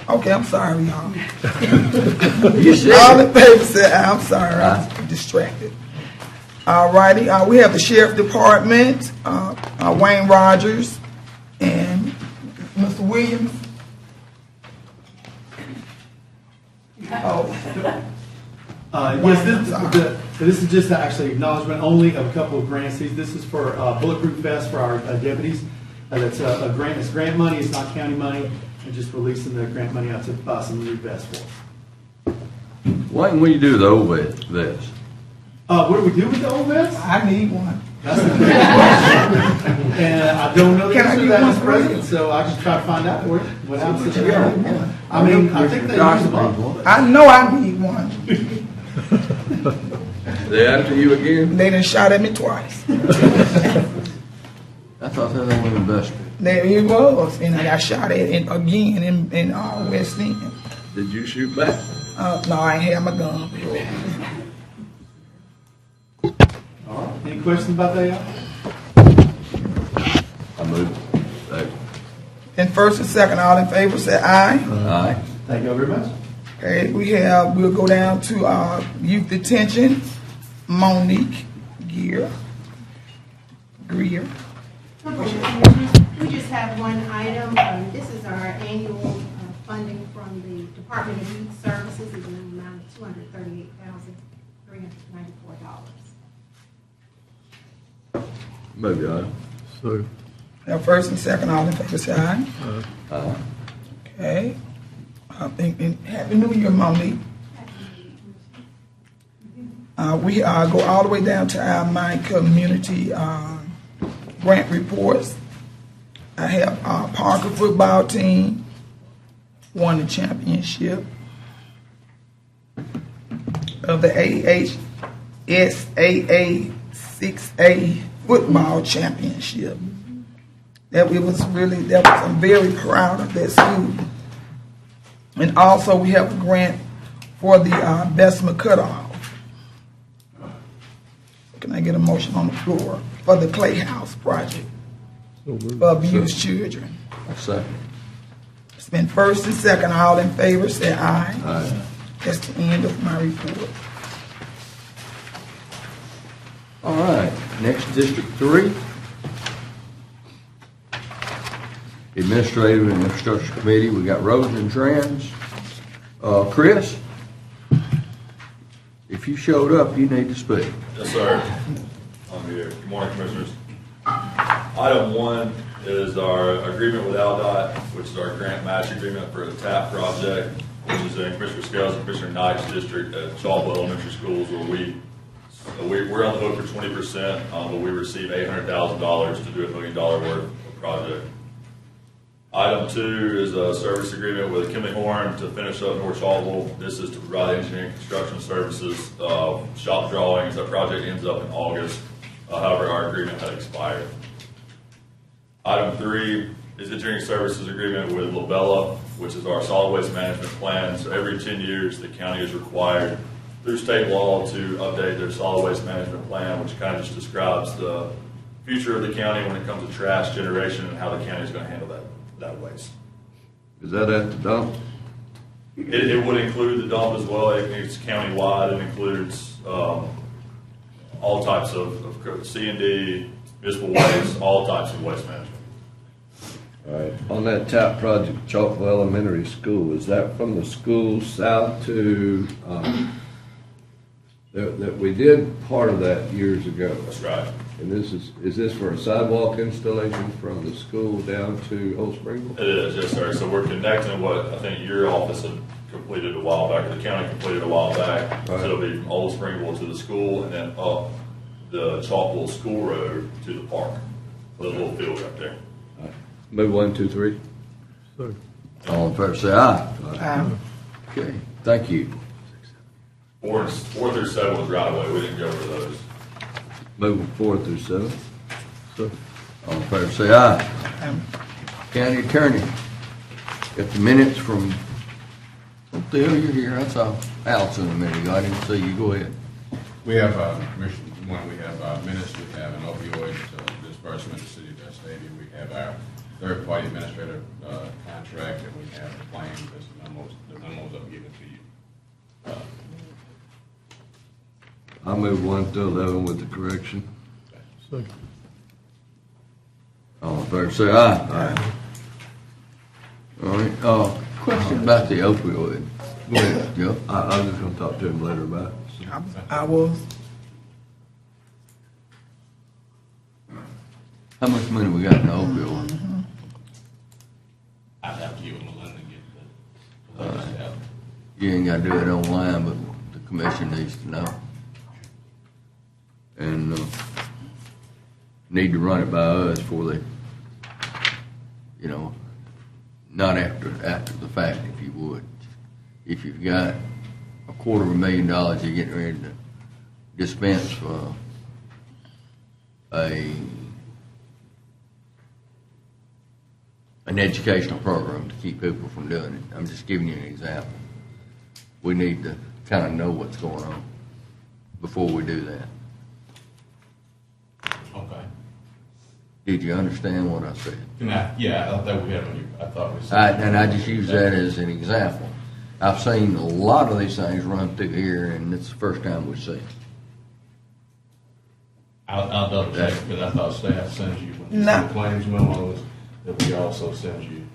Okay, I'm sorry, y'all. You said All in favor say aye. I'm sorry, I was distracted. All righty, we have the Sheriff Department, Wayne Rogers, and Mr. Williams. Oh, Yes, this is just actually acknowledgement only of a couple of grants. This is for Bulletproof Vest for our deputies. That's a grant. It's grant money. It's not county money. And just releasing the grant money out to buy some new vests for. Wayne, what do you do with the old vest? What do we do with the old vests? I need one. That's a good question. And I don't know the Can I answer to get that, one Mr. for President, you? so I can try to find out for you what happens to Yeah. that. I mean, I think they use them up. I know I need one. They after you again? They done shot at me twice. I thought that was invested. There it was, and I got shot at again in West End. Did you shoot back? No, I ain't had my gun. All right. Any questions about that, y'all? I moved. Second. And first and second, all in favor say aye. Aye. Thank you all very much. Okay, we'll go down to youth detention, Monique Greer. We just have one item. This is our annual funding from the Department of Youth Services in the amount of $238,394. Move, y'all. So, Now, first and second, all in favor say aye. Aye. Okay. And Happy New Year, Monique. We go all the way down to our My Community grant reports. I have our Parker football team won the championship of the AHSAA 6A football championship. I'm very proud of that school. And also we have a grant for the Bessemer cutoff. Can I get a motion on the floor for the Clay House project for abused children? Second. It's been first and second. All in favor say aye. Aye. That's the end of my report. All right. Next, District 3. Administrative and Infrastructure Committee. We got Roads and Trends. Chris, if you showed up, you need to speak. Yes, sir. I'm here. Good morning, Commissioners. Item 1 is our agreement with ALDOT, which is our grant match agreement for the TAP project, which is in Commissioner Scales and Commissioner Knight's district at Chalkwood Elementary Schools, where we're on the hook for 20%, but we receive $800,000 to do $1 million worth of project. Item 2 is a service agreement with Kimley Horn to finish up North Chalkwood. This is to provide engineering construction services, shop drawings. That project ends up in August. However, our agreement had expired. Item 3 is engineering services agreement with Labella, which is our solid waste management plan. So every 10 years, the county is required through state law to update their solid waste management plan, which kind of just describes the future of the county when it comes to trash generation and how the county is going to handle that waste. Is that at the dump? It would include the dump as well. It's county-wide. It includes all types of C&D, municipal waste, all types of waste management. All right. On that TAP project, Chalkville Elementary School, is that from the school south to, that we did part of that years ago? That's right. And is this for a sidewalk installation from the school down to Old Springville? It is, yes, sir. So we're connecting what I think your office had completed a while back, or the county completed a while back. Right. So it'll be from Old Springville to the school and then up the Chalkville School Road to the park. The little field right there. All right. Move 1, 2, 3. so, All in favor, say aye. Okay, thank you. 4 through 7 was right away. We didn't go over those. Moving 4 through 7. so. All in favor, say aye. County Attorney, got the minutes from, oh, Theo, you're here, that's all. Allison a minute ago, I didn't see you, go ahead. We have, Commissioner, we have minutes, we have an opioid disbursement to the city of Vestavia. We have our third-party administrator contract that we have the claims, the memos I've given to you. I move 1 through 11 with the correction. Second. All in favor, say aye. All right, question about the opioid. Go ahead, Joe. I was just gonna talk to him later about it. I was, How much money we got in the opioid? I'd have to give them a London to get the out. You ain't gotta do it online, but the commission needs to know. And, need to run it by us before they, not after the fact, if you would. If you've got $250,000 you're getting ready to dispense for an educational program to keep people from doing it. I'm just giving you an example. We need to kind of know what's going on before we do that. Okay. Did you understand what I said? Yeah, I thought we had on you. I thought we said. And I just use that as an example. I've seen a lot of these things run through here, and it's the first time we've seen it. I'll double check, because I thought staff sends you, when you No. send claims memos, that we also send you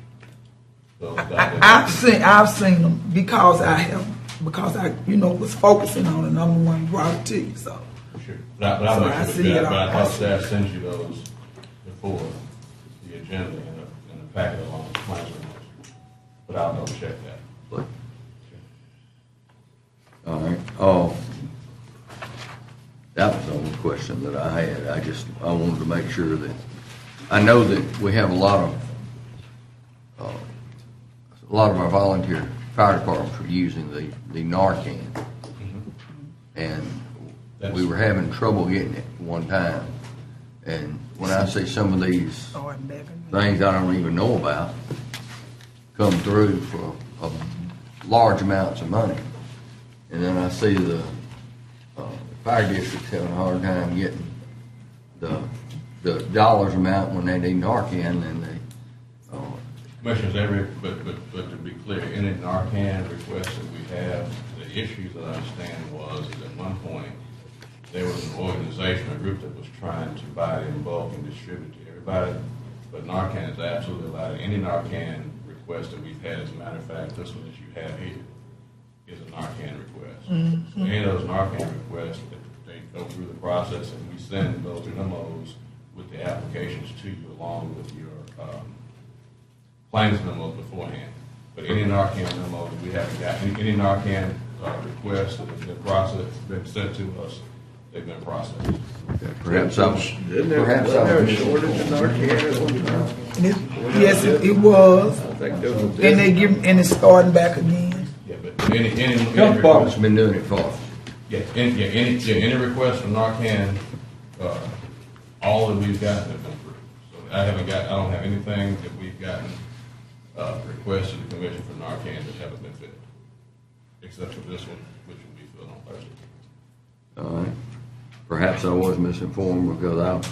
those I've documents. seen them because I was focusing on it, and I'm the one who brought it to you, so. Sure. But I'll So make I sure see that, it but I all. thought staff sends you those before the agenda and the packet along with claims memos. But I'll double check that. But- All right. That was the only question that I had. I wanted to make sure that, I know that we have a lot of our volunteer fire departments are using the Narcan. And we were having trouble getting it one time. And when I see some of these Oh, and Devin. things I don't even know about come through for large amounts of money. And then I see the fire districts having a hard time getting the dollars amount when they need Narcan, and they, Commissioners, but to be clear, any Narcan request that we have, the issue that I understand was that at one point, there was an organization, a group that was trying to buy it in bulk and distribute to everybody, but Narcan is absolutely allowed. Any Narcan request that we've had, as a matter of fact, this one that you have here is a Narcan request. So any of those Narcan requests, they go through the process, and we send those memos with the applications to you along with your claims memos beforehand. But any Narcan memos, we haven't got any Narcan requests that have been processed, been sent to us, they've been processed. perhaps I was Yes, it was, I think there was and it's starting back again. Yeah, but any Health department's been doing it for us. any request from Narcan, all that we've gotten have been approved. So I don't have anything that we've gotten requests to the commission for Narcan that haven't been filled, except for this one, which will be filled on Thursday. All right. Perhaps I was misinformed because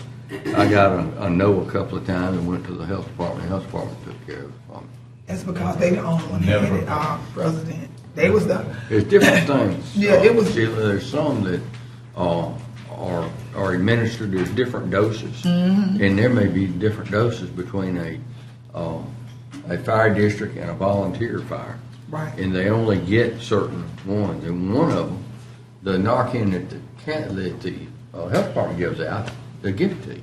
I got a no a couple of times and went to the health department. The health department took care of it for me. That's because they the only one that had it, President. They was the, There's different things. Yeah, it was- See, there's some that are administered as different doses, and there may be different doses between a fire district and a volunteer fire. Right. And they only get certain ones, and one of them, the Narcan that the health department gives out, they give it to you.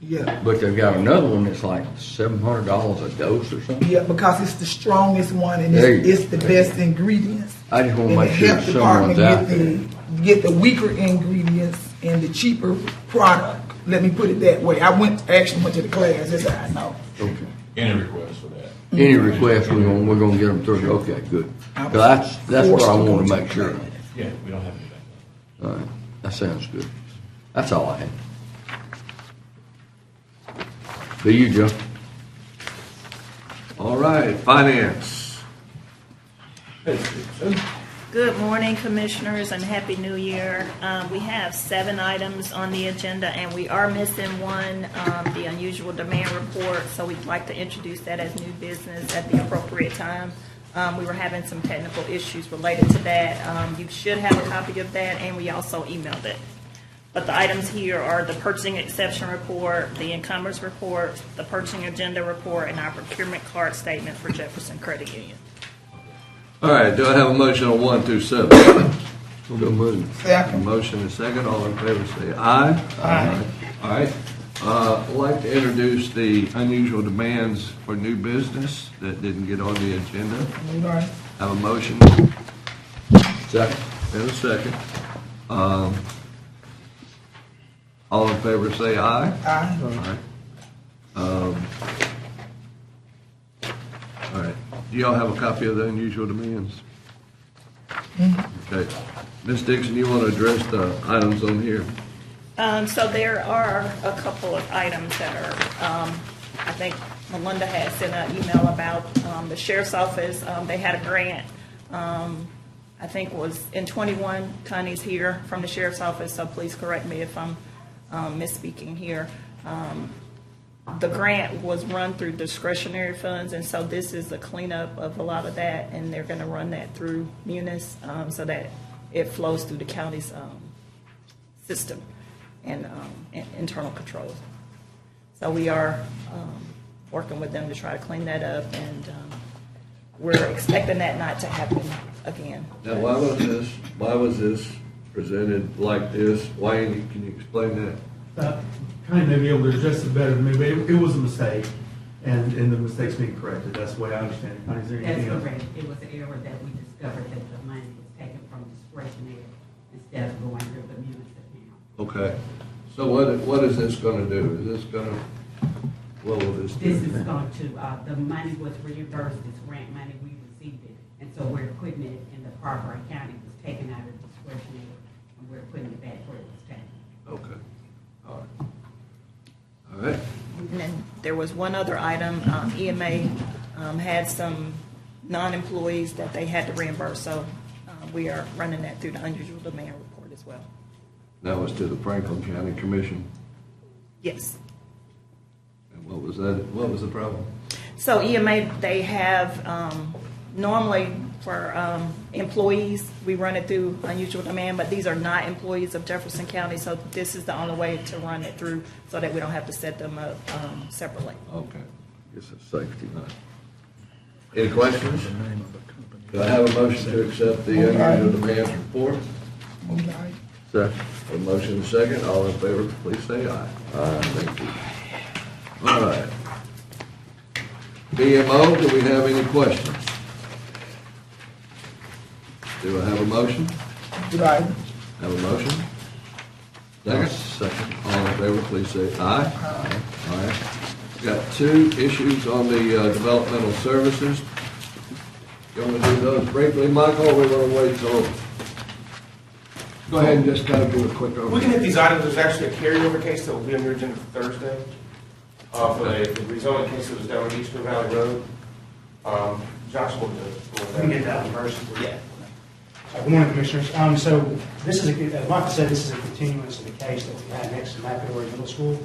yeah. But they've got another one that's like $700 a dose or something. Yeah, because it's the strongest one and There you it's the go. best ingredients. I just want to And the make sure health someone's department out there. get the weaker ingredients and the cheaper product. Let me put it that way. I actually went to the class. That's how I know. Okay. Any request for that? Any requests, we're gonna get them through. Okay, good. 'Cause that's what I want to make sure of. Yeah, we don't have anything. All right, that sounds good. That's all I had. Do you, Joe? All right, finance. Good morning, Commissioners, and Happy New Year. We have 7 items on the agenda, and we are missing one, the unusual demand report, so we'd like to introduce that as new business at the appropriate time. We were having some technical issues related to that. You should have a copy of that, and we also emailed it. But the items here are the purchasing exception report, the encumbrance report, the purchasing agenda report, and our procurement card statement for Jefferson Credit Union. All right, do I have a motion on 1 through 7? So moved. Second. Motion and second, all in favor say aye. Aye. All right, I'd like to introduce the unusual demands for new business that didn't get on the agenda. All right. Have a motion? Second. And a second. All in favor say aye. Aye. All right. All right. Do y'all have a copy of the unusual demands? Okay. Ms. Dixon, you want to address the items on here? So there are a couple of items that are, I think Melinda had sent an email about the sheriff's office. They had a grant, I think it was in 21. Connie's here from the sheriff's office, so please correct me if I'm misspeaking here. The grant was run through discretionary funds, and so this is a cleanup of a lot of that, and they're going to run that through Munis so that it flows through the county's system and internal controls. So we are working with them to try to clean that up, and we're expecting that not to happen again. Now, why was this presented like this? Why, can you explain that? Kind of may be able to address it better than me, but it was a mistake, and the mistake's being corrected. That's the way I understand it. Is there anything else? That's correct. It was an error that we discovered that the money was taken from discretionary instead of going through the Munis account. Okay. So what is this going to do? Is this going to, what will this do? This is going to, the money was reimbursed, this grant money, we received it, and so we're putting it in the proper account. It was taken out of discretionary, and we're putting it back where it was taken. Okay. All right. All right. And then there was one other item, EMA had some non-employees that they had to reimburse, so we are running that through the unusual demand report as well. That was to the Franklin County Commission. Yes. And what was that? What was the problem? So EMA, they have, normally for employees, we run it through unusual demand, but these are not employees of Jefferson County, so this is the only way to run it through so that we don't have to set them up separately. Okay. It's a safety net. Any questions? Do I have a motion to accept the unusual demands report? All right. Second. A motion and a second. All in favor, please say aye. Aye. Thank you. All right. BMO, do we have any questions? Do I have a motion? All right. Have a motion? Second? Second. All in favor, please say aye. Aye. All right. Got 2 issues on the developmental services. You want to do those briefly, Michael, or we want to wait till? Go ahead and just kind of do a quick overview. We can hit these items. There's actually a carryover case that will be on your agenda for Thursday. For the rezoning case that was down on Eastern Valley Road. Josh will do it. Let me get that one first. Yeah. Good morning, Commissioners. So this is, as Michael said, this is a continuance of the case that we had next to McAdory Middle School.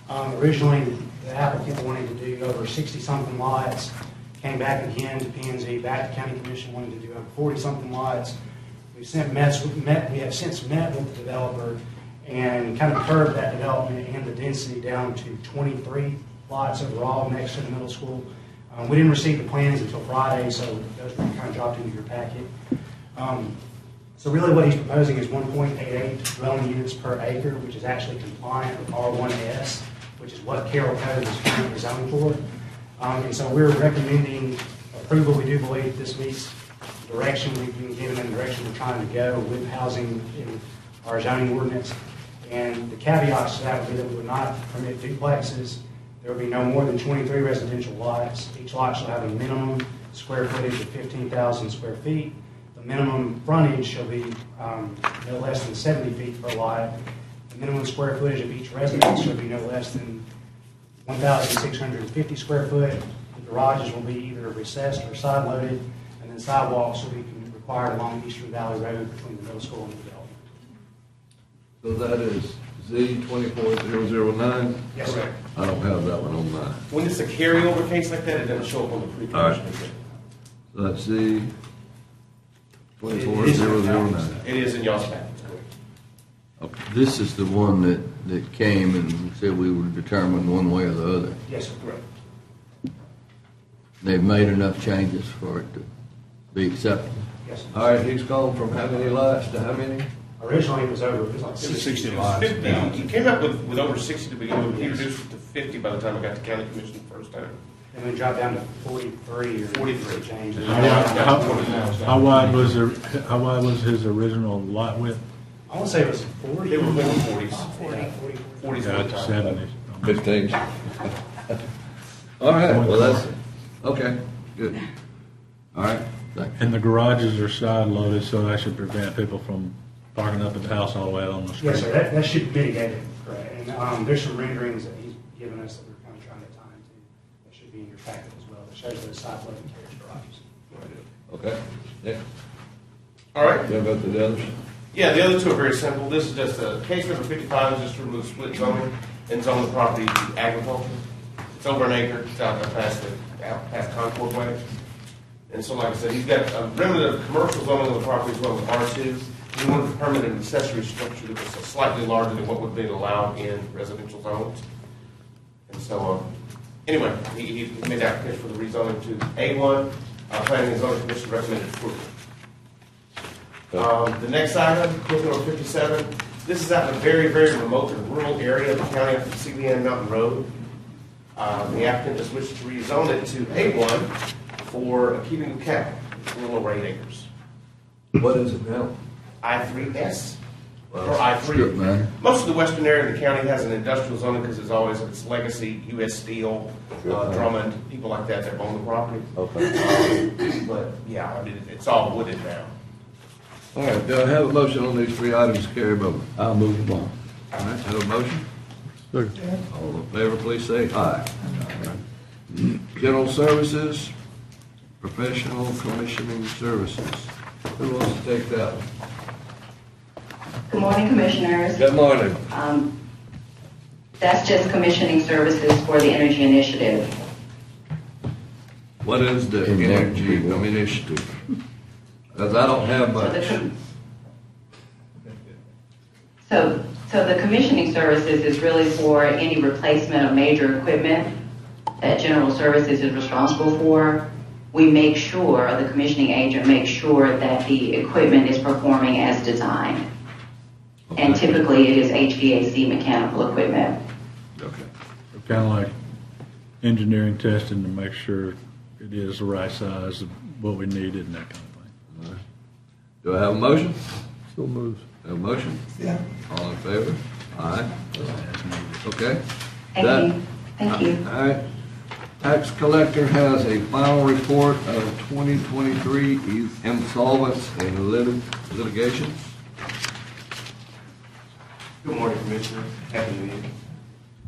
Originally, the applicant wanted to do over 60-something lots, came back again to P&Z, back to County Commission, wanted to do over 40-something lots. We have since met with the developer and kind of curbed that development and the density down to 23 lots overall next to the middle school. We didn't receive the plans until Friday, so those were kind of dropped into your packet. So really what he's proposing is 1.88 dwelling units per acre, which is actually compliant with R1S, which is what Carroll Code is currently zoned for. And so we're recommending approval. We do believe this meets direction we've been given and the direction we're trying to go with housing in our zoning ordinance. And the caveats to that would be that we would not permit duplexes. There will be no more than 23 residential lots. Each lot shall have a minimum square footage of 15,000 square feet. The minimum frontage shall be no less than 70 feet per lot. The minimum square footage of each residence shall be no less than 1,650 square foot. The garages will be either recessed or side-loaded, and then sidewalks will be required along Eastern Valley Road between the middle school and the building. So that is Z 24009. Yes, sir. I don't have that one on mine. When it's a carryover case like that, it doesn't show up on the pre-commission. So that's Z 24009. It is in y'all's packet, correct? Okay. This is the one that came and said we would determine one way or the other. Yes, sir. Correct. They've made enough changes for it to be acceptable. Yes, sir. All right, he's gone from how many lots to how many? Originally, it was like 60. It was 50. He came up with over 60 to begin with. He reduced it to 50 by the time I got to county commission the first time. And we dropped down to 43 or 43. change. How wide was his original lot width? I want to say it was 40. They were maybe 40s. 40. 40s Yeah, at the it's time. 70s. 15. All right, well, that's, okay, good. All right, thank you. And the garages are side loaded, so that should prevent people from parking up at the house all the way out on the street. Yes, sir. That should mitigate it, correct. And there's some renderings that he's given us that we're kind of trying to tie into. That should be in your packet as well. That shows those side loading carriage garages. Okay, Nick, All right. you have about the others? Yeah, the other two are very simple. This is just case number 55 is just to remove split zoning and zone the property to agriculture. It's over an acre. It's out past Concord Way. And so, like I said, he's got a remnant of commercial zoning on the property as well as R2. He wanted to permit an accessory structure that was slightly larger than what would be allowed in residential zones. And so, anyway, he made the application for the rezoning to A1. Planning and Zoning Commission recommended approval. The next item, case number 57. This is out in a very, very remote and rural area of the county up the CBN Mountain Road. The applicant just wishes to rezone it to A1 for keeping of cattle. It's a little over 8 acres. What is it now? I3S or Strip I3. mine. Most of the western area of the county has an industrial zoning because it's always its legacy, U.S. Steel, Drummond, people like that that own the property. Okay. But yeah, I mean, it's all wooded now. All right, do I have a motion on these three items to carry over? I'll move them on. All right, have a motion? Second. All in favor, please say aye. General Services, Professional Commissioning Services. Who wants to take that one? Good morning, Commissioners. Good morning. That's just commissioning services for the Energy Initiative. What is the energy initiative? Because I don't have much. So the commissioning services is really for any replacement of major equipment that General Services is responsible for. We make sure, the commissioning agent makes sure that the equipment is performing as designed. And typically it is HVAC mechanical equipment. Okay. Kind of like engineering testing to make sure it is the right size of what we needed and that kind of thing. All right. Do I have a motion? So moves. Have a motion? Yeah. All in favor? Aye. Okay. Thank you. Thank you. All right. Tax collector has a final report of 2023 insolvents and litigations. Good morning, Commissioner. Happy New Year.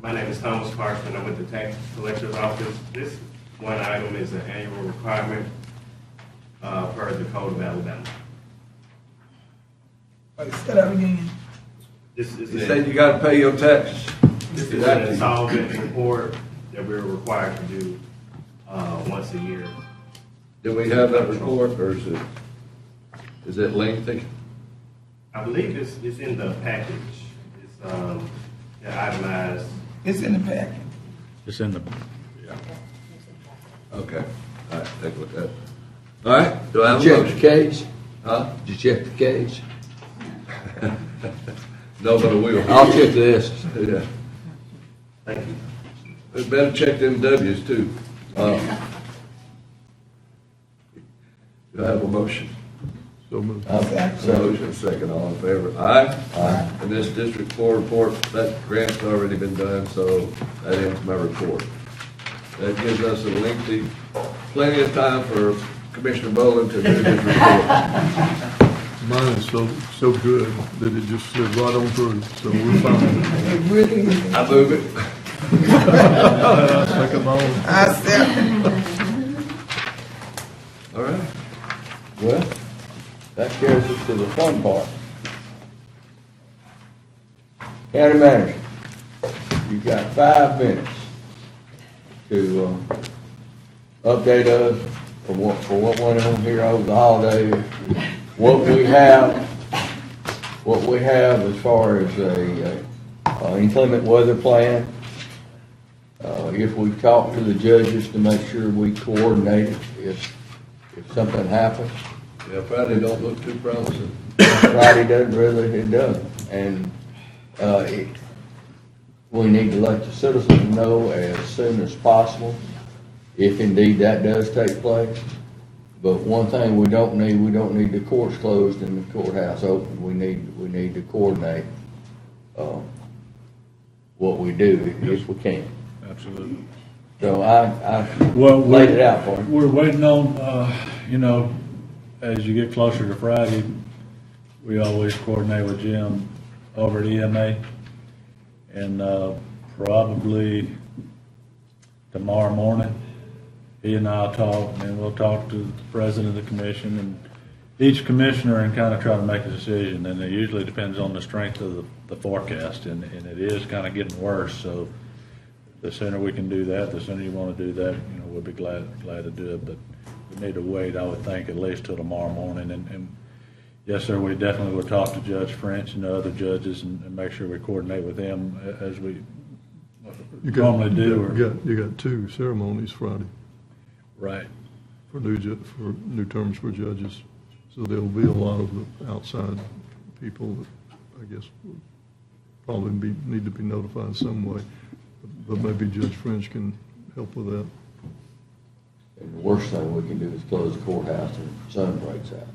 My name is Thomas Parchman. I'm with the Tax Collector's Office. This one item is an annual requirement per the Code of Alabama. Wait, say that again. This is You said you got to pay your taxes. This is an insolvent report that we're required to do once a year. Do we have that report, or is it lengthy? I believe it's in the package. It's itemized. It's in the packet. It's in the, Okay. All right, take a look at it. All right, do I have a Check the motion? cage? Huh? Did you check the cage? No, but I will. I'll check this. Yeah. Thank you. We better check them W's too. Do I have a motion? so moved. Motion, second, all in favor? Aye? Aye. And this District 4 report, that grant's already been done, so that ends my report. That gives us a lengthy, plenty of time for Commissioner Boland to do his report. Mine is so good that it just slid right on through, so we're fine. It really is. I move it. Second motion. I said, All right. Well, That carries us to the fun part. County manager, you've got 5 minutes to update us for what went on here over the holidays, what we have as far as a inclement weather plan. If we talk to the judges to make sure we coordinate it, if something happens. Yeah, Friday don't look too promising. Friday doesn't really, it doesn't. And we need to let the citizens know as soon as possible if indeed that does take place. But one thing we don't need the courts closed and the courthouse open. We need to coordinate what we do if we can. Absolutely. So I laid it out for you. We're waiting on, as you get closer to Friday, we always coordinate with Jim over at EMA. And probably tomorrow morning, he and I will talk, and we'll talk to the president of the commission and each commissioner and kind of try to make a decision. And it usually depends on the strength of the forecast, and it is kind of getting worse. So the sooner we can do that, the sooner you want to do that, we'll be glad to do it. But we need to wait, I would think, at least till tomorrow morning. And yes, sir, we definitely will talk to Judge French and the other judges and make sure we coordinate with them as we normally do. You got 2 ceremonies Friday. Right. For new terms for judges. So there'll be a lot of the outside people that I guess will probably need to be notified some way. But maybe Judge French can help with that. And the worst thing we can do is close the courthouse and the sun breaks out.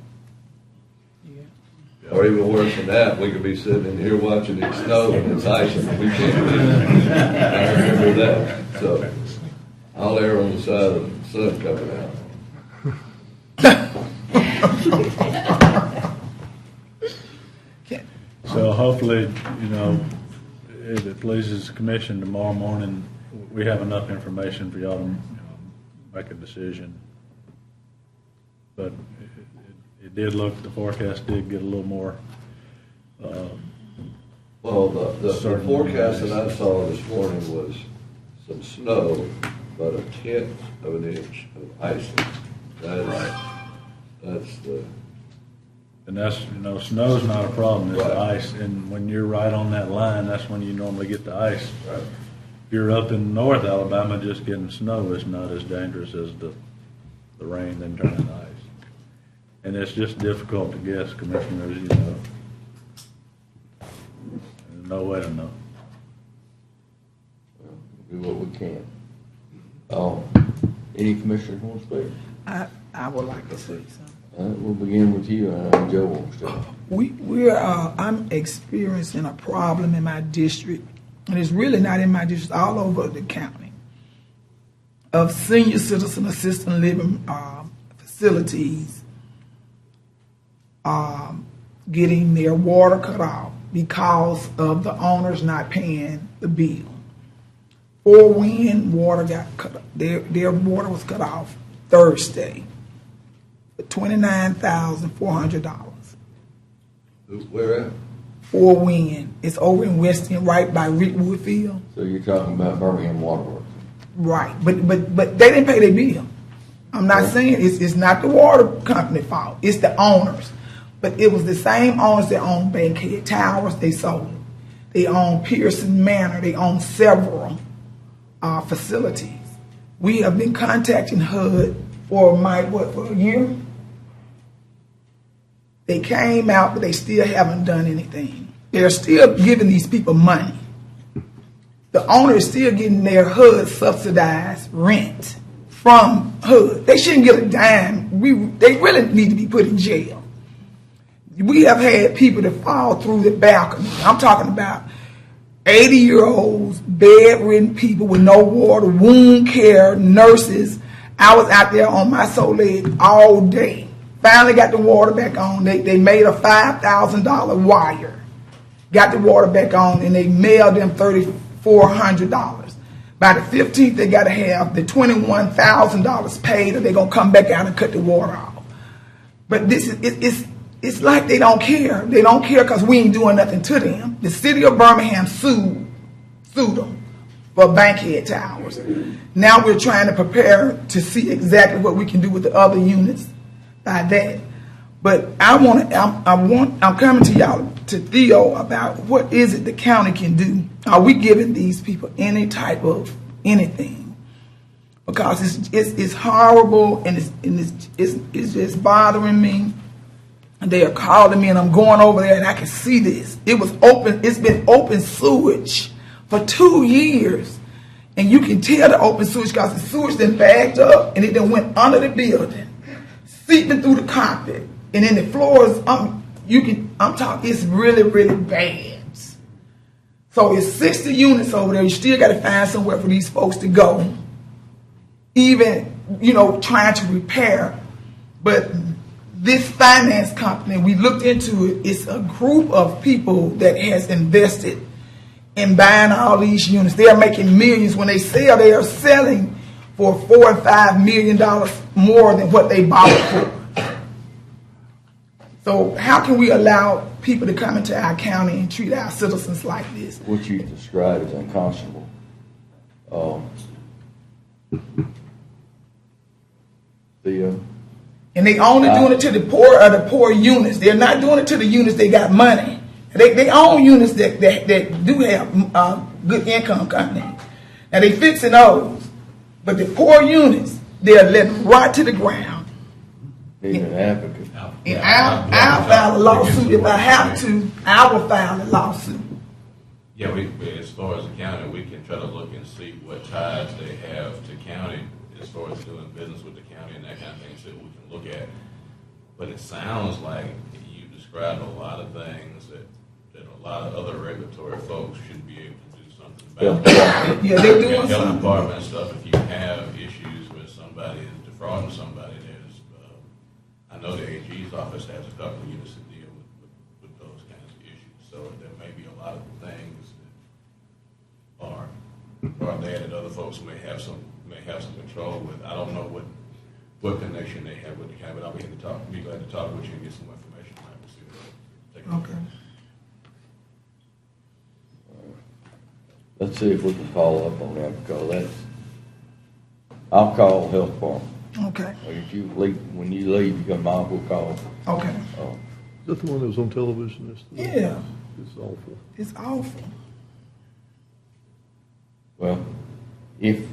Or even worse than that, we could be sitting in here watching it snow and it's icing. We can't do it. I remember that. So I'll err on the side of the sun coming out. So hopefully, if it pleases the commission tomorrow morning, we have enough information for y'all to make a decision. But it did look, the forecast did get a little more. Well, the forecast that I saw this morning was some snow, about 1/10 of an inch of icing. That's the. And that's, snow's not a problem, it's Right. the ice. And when you're right on that line, that's when you normally get the ice. Right. If you're up in North Alabama, just getting snow is not as dangerous as the rain then turning to ice. And it's just difficult to guess, commissioners, There's no way to know. Do what we can. Any commissioner want to speak? I would like to say something. We'll begin with you, and Joe wants to. I'm experiencing a problem in my district, and it's really not in my district, all over the county, of senior citizen assisted living facilities getting their water cut off because of the owners not paying the bill. Four Wind water got cut. Their water was cut off Thursday for $29,400. Where at? Four Wind. It's over in Weston, right by Rickwood Field. So you're talking about Birmingham Water Works. Right, but they didn't pay their bill. I'm not saying it's not the water company fault. It's the owners. But it was the same owners that own Bankhead Towers. They sold it. They own Pearson Manor. They own several facilities. We have been contacting HUD for a year? They came out, but they still haven't done anything. They're still giving these people money. The owner is still getting their HUD subsidized rent from HUD. They shouldn't get a dime. They really need to be put in jail. We have had people that fall through the balcony. I'm talking about 80-year-olds, bedridden people with no water, wound care, nurses. I was out there on my sole leg all day. Finally got the water back on. They made a $5,000 wire. Got the water back on, and they mailed them $3,400. By the 15th, they got to have the $21,000 paid, or they're going to come back out and cut the water off. But this is it's like they don't care. They don't care because we ain't doing nothing to them. The city of Birmingham sued them for bankhead towers. Now we're trying to prepare to see exactly what we can do with the other units by that. But I'm coming to y'all, to Theo, about what is it the county can do. Are we giving these people any type of anything? Because it's horrible and it's just bothering me. And they are calling me, and I'm going over there, and I can see this. It's been open sewage for 2 years. And you can tell the open sewage because the sewage then bagged up, and it then went under the building, seeping through the carpet. And then the floors, I'm talking, it's really, really bad. So it's 60 units over there. You still got to find somewhere for these folks to go. Even, trying to repair. But this finance company, we looked into it, it's a group of people that has invested in buying all these units. They are making millions. When they sell, they are selling for $4 and $5 million more than what they bought it for. So how can we allow people to come into our county and treat our citizens like this? What you described is unconscionable. And they only doing it to the poor of the poor units. They're not doing it to the units that got money. They own units that do have good income coming in. Now they fixing those, but the poor units, they're letting right to the ground. Need an advocate. And I'll file a lawsuit if I have to. I will file a lawsuit. Yeah, as far as the county, we can try to look and see what ties they have to county as far as doing business with the county and that kind of thing, so we can look at. But it sounds like you described a lot of things that a lot of other regulatory folks should be able to do something about. Yeah, they're doing Health something. department and stuff, if you have issues with somebody defrauding somebody, I know the AG's office has a couple of units to deal with those kinds of issues. So there may be a lot of things that are there that other folks may have some control with. I don't know what connection they have with the county, but I'll be glad to talk with you and get some information. Okay. Let's see if we can follow up on that, because I'll call the health department. Okay. When you leave, you come out, we'll call. Okay. Is that the one that was on television yesterday? Yeah. It's awful. It's awful. Well, if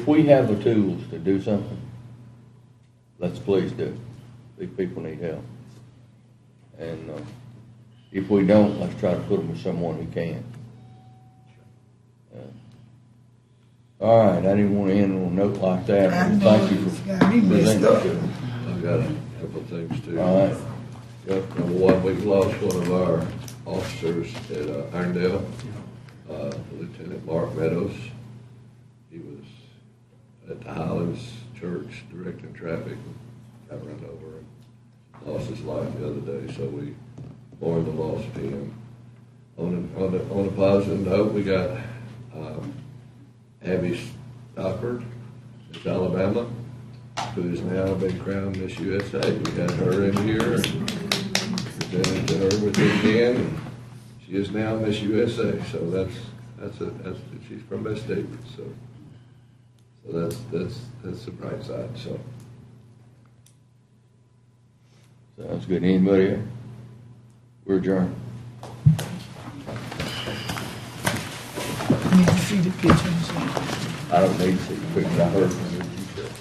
we have the tools to do something, let's please do it. These people need help. And if we don't, let's try to put them with someone who can. All right, I didn't want to end on a note like that. Thank you for presenting to us. I've got a couple of things too. All right. Yep, number one, we've lost one of our officers at Irondale, Lieutenant Mark Meadows. He was at the Highlands Church directing traffic, got run over and lost his life the other day, so we mourn the loss of him. On a positive note, we got Abby Stockford, Miss Alabama, who's now been crowned Miss USA. We had her in here, presented to her within 10, and she is now Miss USA. So that's she's from West David. So that's the bright side. So Sounds good. Anybody else? We're adjourned. I need to see the pictures. I don't need to see the picture. I heard from what you said.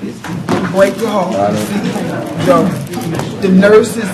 It's break your heart. The nurses